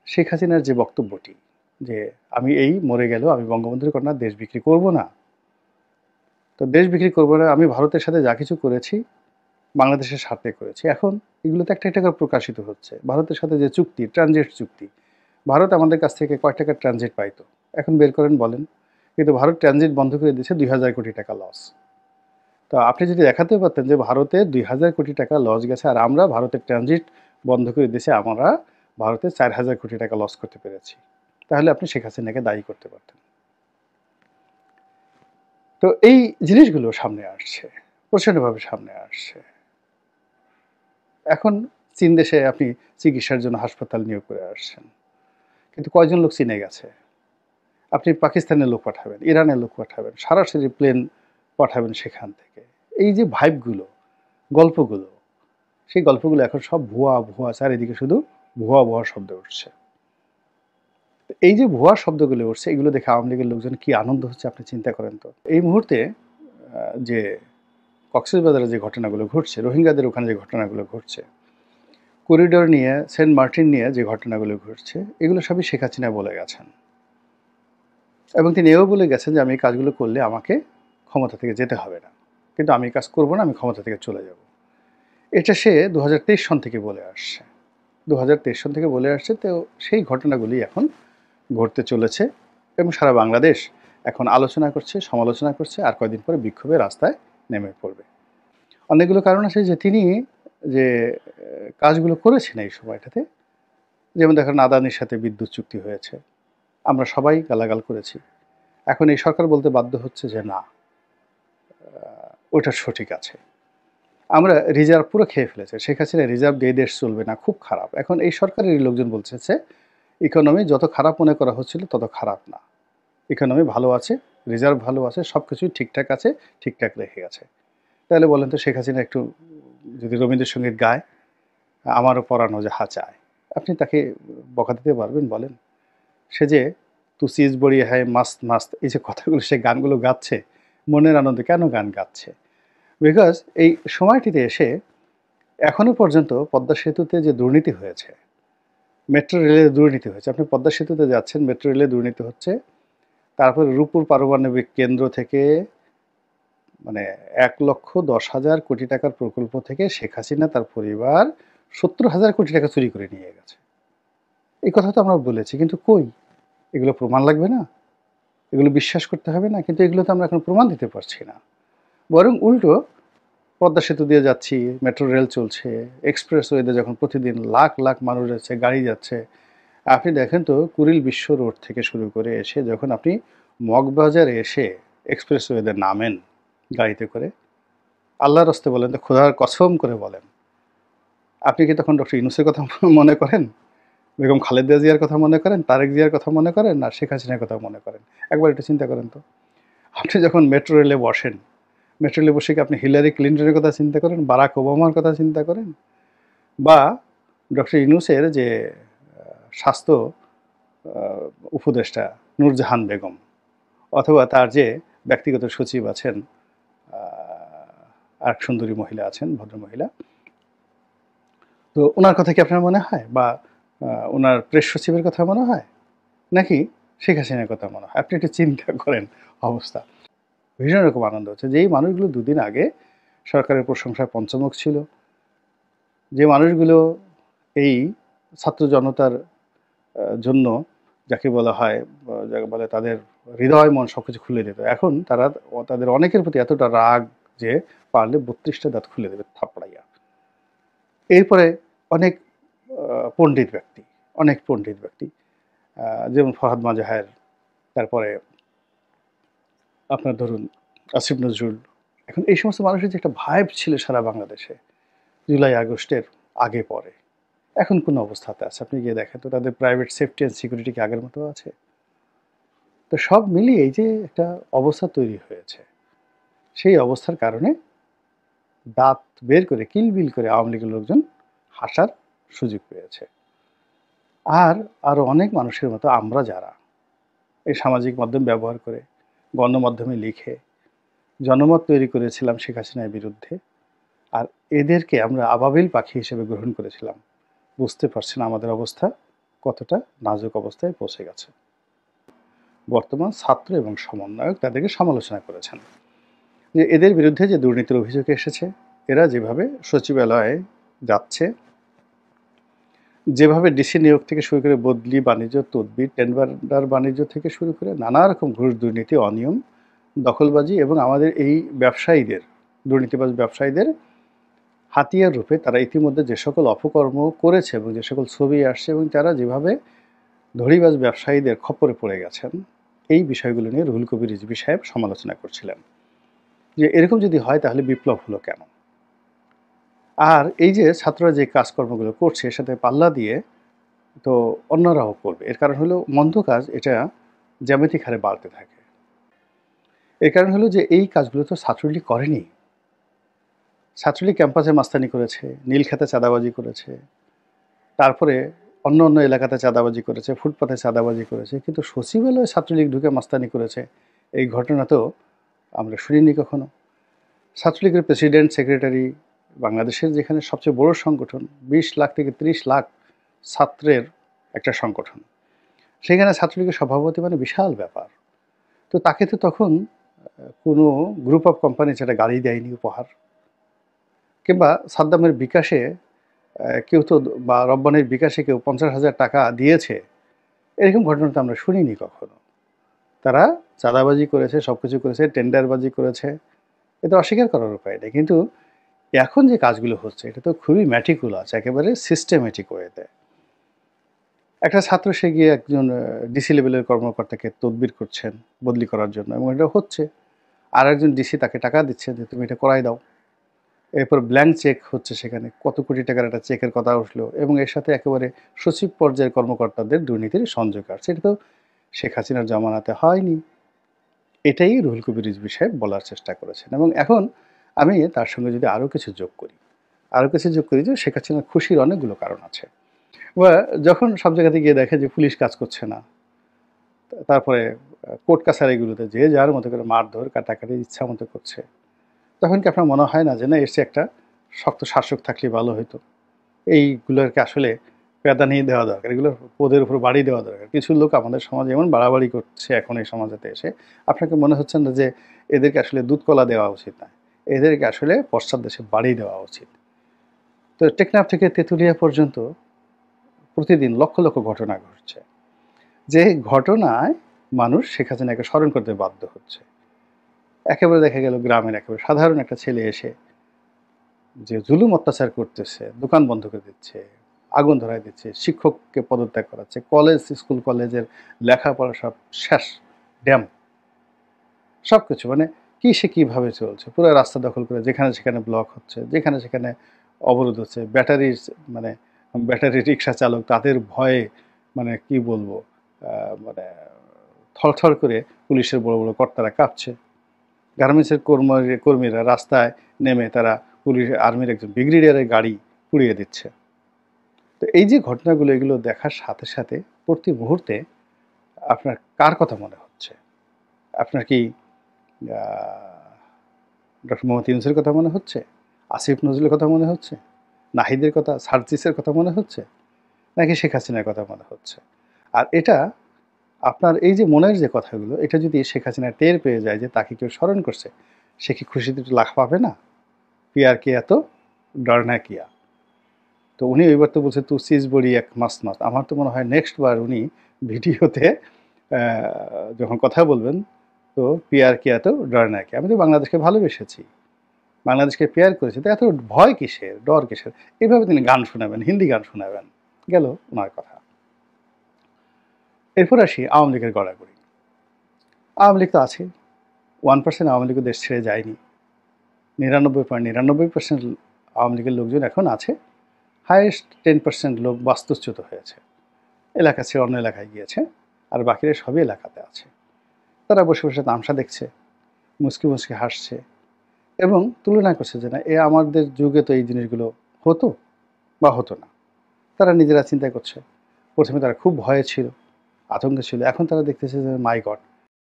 শেখ হাসিনার যে বক্তব্যটি যে আমি এই মরে গেলেও আমি বঙ্গবন্ধুর কন্যা দেশ বিক্রি করব না। তো দেশ বিক্রি করব না, আমি ভারতের সাথে যা কিছু করেছি বাংলাদেশের স্বার্থে করেছি। এখন এগুলো তো একটা করে প্রকাশিত হচ্ছে। ভারতের সাথে যে চুক্তি, ট্রানজিট চুক্তি, ভারত আমাদের কাছ থেকে কয় টাকার ট্রানজিট পাইতো? এখন বের করেন বলেন। কিন্তু ভারত ট্রানজিট বন্ধ করে দিয়েছে ২,০০০ কোটি টাকা লস। তো আপনি যদি দেখাতে পারতেন যে ভারতে ২,০০০ কোটি টাকা লস গেছে আর আমরা ভারতের ট্রানজিট বন্ধ করে দিয়েছি, আমরা ভারতে ৪,০০০ কোটি টাকা লস করতে পেরেছি। তাহলে আপনি শেখ হাসিনাকে দায়ী করতে পারতেন। তো এই জিনিসগুলো সামনে আসছে, প্রচণ্ডভাবে সামনে আসছে। এখন চীন দেশে আপনি চিকিৎসার জন্য হাসপাতাল নিয়োগ করে আসছেন, কিন্তু কয়জন লোক চীনে গেছে? আপনি পাকিস্তানের লোক পাঠাবেন, ইরানের লোক পাঠাবেন, সরাসরি প্লেন পাঠাবেন সেখান থেকে। এই যে ভাইবগুলো, গল্পগুলো, সেই গল্পগুলো এখন সব ভুয়া ভুয়া, চারিদিকে শুধু ভুয়া ভুয়া শব্দ উঠছে। এই যে ভুয়া শব্দগুলো উঠছে, এগুলো দেখে আওয়ামী লীগের লোকজন কি আনন্দ হচ্ছে আপনি চিন্তা করেন তো। এই মুহূর্তে যে কক্সবাজারে যে ঘটনাগুলো ঘটছে, রোহিঙ্গাদের ওখানে যে ঘটনাগুলো ঘটছে, করিডোর নিয়ে, সেন্ট মার্টিন নিয়ে যে ঘটনাগুলো ঘটছে, এগুলো সবই শেখ হাসিনা বলে গেছেন। এবং তিনি এও বলে গেছেন যে আমি এই কাজগুলো করলে আমাকে ক্ষমতা থেকে যেতে হবে না, কিন্তু আমি এই কাজ করবো না, আমি ক্ষমতা থেকে চলে যাব। এটা সে ২০২৩ সন থেকে বলে আসছে। ২০২৩ সন থেকে বলে আসছে। তো সেই ঘটনাগুলি এখন ঘটতে চলেছে এবং সারা বাংলাদেশ এখন আলোচনা করছে, সমালোচনা করছে, আর কয়দিন পরে বিক্ষোভে রাস্তায় নেমে পড়বে। অনেকগুলো কারণ আছে যে তিনি যে কাজগুলো করেছেন এই সময়টাতে, যেমন দেখেন আদানির সাথে বিদ্যুৎ চুক্তি হয়েছে, আমরা সবাই গালাগাল করেছি। এখন এই সরকার বলতে বাধ্য হচ্ছে যে না, ওটা সঠিক আছে। আমরা রিজার্ভ পুরো খেয়ে ফেলেছে, শেখ হাসিনা রিজার্ভ দিয়ে দেশ চলবে না, খুব খারাপ। এখন এই সরকারের লোকজন বলছে ইকোনমি যত খারাপ মনে করা হচ্ছিল তত খারাপ না, ইকোনমি ভালো আছে, রিজার্ভ ভালো আছে, সব কিছুই ঠিকঠাক আছে, ঠিকঠাক রেখে গেছে। তাহলে বলেন তো শেখ হাসিনা একটু যদি রবীন্দ্রসঙ্গীত গায়, আমারও পরানো যাহা চায়, আপনি তাকে বকা দিতে পারবেন বলেন? সে যে তু চিজ বড়ি হ্যায় মাস্ত মাস্ত, এই যে কথাগুলো সে গানগুলো গাচ্ছে মনের আনন্দে, কেন গান গাচ্ছে? বিকজ এই সময়টিতে এসে এখনো পর্যন্ত পদ্মা সেতুতে যে দুর্নীতি হয়েছে, মেট্রো রেলে দুর্নীতি হয়েছে, আপনি পদ্মা সেতুতে যাচ্ছেন, মেট্রো রেলে দুর্নীতি হচ্ছে, তারপরে রূপপুর পারমাণবিক কেন্দ্র থেকে মানে ১,১০,০০০ কোটি টাকার প্রকল্প থেকে শেখ হাসিনা তার পরিবার ৭০,০০০ কোটি টাকা চুরি করে নিয়ে গেছে। এই কথা তো আমরা বলেছি, কিন্তু কই? এগুলো প্রমাণ লাগবে না? এগুলো বিশ্বাস করতে হবে না? কিন্তু এগুলো তো আমরা এখন প্রমাণ দিতে পারছি না। বরং উল্টো পদ্মা সেতু দিয়ে যাচ্ছি, মেট্রো রেল চলছে, এক্সপ্রেসওয়েতে যখন প্রতিদিন লাখ লাখ মানুষ যাচ্ছে, গাড়ি যাচ্ছে। আপনি দেখেন তো কুড়িল বিশ্ব রোড থেকে শুরু করে এসে যখন আপনি মগবাজারে এসে এক্সপ্রেসওয়েতে নামেন গাড়িতে করে, আল্লাহর রাস্তে বলেন তো, খোদার কসম করে বলেন, আপনি কি তখন ডক্টর ইউনূসের কথা মনে করেন, বেগম খালেদা জিয়ার কথা মনে করেন, তারেক জিয়ার কথা মনে করেন, না শেখ হাসিনার কথা মনে করেন? একবার একটু চিন্তা করেন তো। আপনি যখন মেট্রো রেলে বসেন, মেট্রো রেলে বসে কি আপনি হিলারি ক্লিন্টনের কথা চিন্তা করেন, বারাক ওবামার কথা চিন্তা করেন, বা ডক্টর ইউনূসের যে স্বাস্থ্য উপদেষ্টা নূরজাহান বেগম, অথবা তার যে ব্যক্তিগত সচিব আছেন, আর সুন্দরী মহিলা আছেন, ভদ্রমহিলা, তো ওনার কথা কি আপনার মনে হয়, বা ওনার প্রেস সচিবের কথা মনে হয়, নাকি শেখ হাসিনার কথা মনে হয়? আপনি একটু চিন্তা করেন অবস্থা। ভীষণ রকম আনন্দ হচ্ছে যে এই মানুষগুলো দুদিন আগে সরকারের প্রশংসায় পঞ্চমুখ ছিল, যে মানুষগুলো এই ছাত্র জনতার জন্য যাকে বলা হয়, যাকে বলে তাদের হৃদয় মন সব কিছু খুলে দিত, এখন তারা তাদের অনেকের প্রতি এতটা রাগ যে পারলে ৩২টা দাঁত খুলে দেবে থাপড়াইয়া। এরপরে অনেক পণ্ডিত ব্যক্তি, অনেক পণ্ডিত ব্যক্তি, যেমন ফরহাদ মাজহার, তারপরে আপনার ধরুন আসিফ নজরুল, এখন এই সমস্ত মানুষের যে একটা ভাইব ছিল সারা বাংলাদেশে জুলাই আগস্টের আগে পরে, এখন কোন অবস্থাতে আছে আপনি গিয়ে দেখেন তো, তাদের প্রাইভেট সেফটি অ্যান্ড সিকিউরিটি কি আগের মতো আছে? তো সব মিলিয়ে এই যে একটা অবস্থা তৈরি হয়েছে, সেই অবস্থার কারণে দাঁত বের করে কিলবিল করে আওয়ামী লীগের লোকজন হাসার সুযোগ পেয়েছে। আর আরও অনেক মানুষের মতো আমরা যারা এই সামাজিক মাধ্যম ব্যবহার করে, গণমাধ্যমে লিখে জনমত তৈরি করেছিলাম শেখ হাসিনার বিরুদ্ধে, আর এদেরকে আমরা আবাবিল পাখি হিসেবে গ্রহণ করেছিলাম, বুঝতে পারছি না আমাদের অবস্থা কতটা নাজুক অবস্থায় পৌঁছে গেছে। বর্তমান ছাত্র এবং সমন্বয়ক তাদেরকে সমালোচনা করেছেন যে এদের বিরুদ্ধে যে দুর্নীতির অভিযোগ এসেছে, এরা যেভাবে সচিবালয়ে যাচ্ছে, যেভাবে ডিসি নিয়োগ থেকে শুরু করে বদলি, বাণিজ্য, তদবির, টেন্ডার বাণিজ্য থেকে শুরু করে নানা রকম ঘুষ, দুর্নীতি, অনিয়ম, দখলবাজি এবং আমাদের এই ব্যবসায়ীদের, দুর্নীতিবাজ ব্যবসায়ীদের হাতিয়ার রূপে তারা ইতিমধ্যে যে সকল অপকর্ম করেছে এবং যে সকল ছবি আসছে এবং তারা যেভাবে ধড়িবাজ ব্যবসায়ীদের খপ্পরে পড়ে গেছেন, এই বিষয়গুলো নিয়ে রুহুল কবির রিজভী সাহেব সমালোচনা করছিলেন যে এরকম যদি হয় তাহলে বিপ্লব হলো কেন। আর এই যে ছাত্ররা যে কাজকর্মগুলো করছে এর সাথে পাল্লা দিয়ে তো অন্যরাও করবে। এর কারণ হলো মন্দ কাজ এটা জ্যামিতিক হারে বাড়তে থাকে। এর কারণ হলো যে এই কাজগুলো তো ছাত্রলীগ করেনি। ছাত্রলীগ ক্যাম্পাসে মাস্তানি করেছে, নীলক্ষেতে চাঁদাবাজি করেছে, তারপরে অন্য অন্য এলাকাতে চাঁদাবাজি করেছে, ফুটপাতে চাঁদাবাজি করেছে, কিন্তু সচিবালয়ে ছাত্রলীগ ঢুকে মাস্তানি করেছে এই ঘটনা তো আমরা শুনিনি কখনো। ছাত্রলীগের প্রেসিডেন্ট, সেক্রেটারি, বাংলাদেশের যেখানে সবচেয়ে বড় সংগঠন, 20 লাখ থেকে 30 লাখ ছাত্রের একটা সংগঠন, সেখানে ছাত্রলীগের সভাপতি মানে বিশাল ব্যাপার। তো তাকে তো তখন কোনো গ্রুপ অফ কোম্পানি যেটা গাড়ি দেয়নি উপহার, কিংবা সাদ্দামের বিকাশে কেউ তো, বা রব্বানির বিকাশে কেউ 50,000 টাকা দিয়েছে, এরকম ঘটনা তো আমরা শুনিনি কখনো। তারা চাঁদাবাজি করেছে, সব কিছু করেছে, টেন্ডারবাজি করেছে, এটা অস্বীকার করার উপায় নেই। কিন্তু এখন যে কাজগুলো হচ্ছে এটা তো খুবই ম্যাটিকুলাস, একেবারে সিস্টেমেটিক ওয়েতে। একটা ছাত্র সে গিয়ে একজন ডিসি লেভেলের কর্মকর্তাকে তদবির করছেন বদলি করার জন্য, এবং এটা হচ্ছে। আর একজন ডিসি তাকে টাকা দিচ্ছে যে তুমি এটা করাই দাও। এরপর ব্ল্যাঙ্ক চেক হচ্ছে, সেখানে কত কোটি টাকার একটা চেকের কথা উঠলো, এবং এর সাথে একেবারে সচিব পর্যায়ের কর্মকর্তাদের দুর্নীতির সংযোগ আসছে। এটা তো শেখ হাসিনার জমানাতে হয়নি। এটাই রুহুল কবির রিজভী সাহেব বলার চেষ্টা করেছেন। এবং এখন আমি তার সঙ্গে যদি আরও কিছু যোগ করি, যে শেখ হাসিনার খুশির অনেকগুলো কারণ আছে। বা যখন সব জায়গাতে গিয়ে দেখে যে পুলিশ কাজ করছে না, তারপরে কোর্ট কাছারিগুলোতে যে যার মতো করে মারধর, কাটাকাটি ইচ্ছা মতো করছে, তখন কি আপনার মনে হয় না যে না, এসে একটা শক্ত শাসক থাকলে ভালো হতো? এইগুলোকে আসলে প্যাদানি দেওয়া দরকার, এগুলোর পদের উপর বাড়ি দেওয়া দরকার। কিছু লোক আমাদের সমাজে এমন বাড়াবাড়ি করছে এখন এই সমাজেতে এসে, আপনাকে মনে হচ্ছে না যে এদেরকে আসলে দুধ কলা দেওয়া উচিত না, এদেরকে আসলে পশ্চাৎ দেশে বাড়ি দেওয়া উচিত? তো টেকনাফ থেকে তেঁতুলিয়া পর্যন্ত প্রতিদিন লক্ষ লক্ষ ঘটনা ঘটছে, যে ঘটনায় মানুষ শেখ হাসিনাকে স্মরণ করতে বাধ্য হচ্ছে। একেবারে দেখা গেল গ্রামের একেবারে সাধারণ একটা ছেলে এসে যে জুলুম অত্যাচার করতেছে, দোকান বন্ধ করে দিচ্ছে, আগুন ধরায় দিচ্ছে, শিক্ষককে পদত্যাগ করাচ্ছে, কলেজ, স্কুল কলেজের লেখাপড়া সব শেষ, ড্যাম, সব কিছু মানে কি সে কীভাবে চলছে, পুরো রাস্তা দখল করে যেখানে সেখানে ব্লক হচ্ছে, যেখানে সেখানে অবরোধ হচ্ছে। ব্যাটারির মানে ব্যাটারি রিক্সা চালক তাদের ভয়ে মানে কি বলবো, মানে থরথর করে পুলিশের বড় বড় কর্তারা কাঁপছে। গার্মেন্টসের কর্মীরা রাস্তায় নেমে তারা পুলিশ আর্মির একজন ব্রিগেডিয়ারের গাড়ি পুড়িয়ে দিচ্ছে। তো এই যে ঘটনাগুলো, এগুলো দেখার সাথে সাথে প্রতি মুহূর্তে আপনার কার কথা মনে হচ্ছে? আপনার কি ডক্টর মোহাম্মদ ইউনূসের কথা মনে হচ্ছে? আসিফ নজরুলের কথা মনে হচ্ছে? নাহিদের কথা, সার্জিসের কথা মনে হচ্ছে? নাকি শেখ হাসিনার কথা মনে হচ্ছে? আর এটা আপনার এই যে মনের যে কথাগুলো, এটা যদি শেখ হাসিনা টের পেয়ে যায় যে তাকে কেউ স্মরণ করছে, সে কি খুশিতে একটু লাখ পাবে না? পিয়ার কিয়া তো ডরনা কিয়া। তো উনি ওইবার তো বলছে তু সিজ বড়ি এক মাস মাস। আমার তো মনে হয় নেক্সট বার উনি ভিডিওতে যখন কথা বলবেন, তো পিয়ার কিয়া তো ডরনা কিয়া, আমি তো বাংলাদেশকে ভালোবেসেছি, বাংলাদেশকে পেয়ার করেছি, তো এত ভয় কিসের, ডর কিসের? এইভাবে তিনি গান শোনাবেন, হিন্দি গান শোনাবেন, গেল ওনার কথা। এরপর আসি আওয়ামী লীগের গড়াগড়ি। আওয়ামী লীগ তো আছে, 1% আওয়ামী লীগও দেশ ছেড়ে যায়নি। 99.99% আওয়ামী লীগের লোকজন এখন আছে। হায়েস্ট 10% লোক বাস্তুচ্যুত হয়েছে, এলাকা ছেড়ে অন্য এলাকায় গিয়েছে, আর বাকিরা সবই এলাকাতে আছে। তারা বসে বসে তামসা দেখছে, মুচকি মুচকি হাসছে, এবং তুলনা করছে যে না, আমাদের যুগে তো এই জিনিসগুলো হতো বা হতো না। তারা নিজেরা চিন্তা করছে। প্রথমে তারা খুব ভয়ে ছিল, আতঙ্কে ছিল, এখন তারা দেখতেছে যে মাই গড,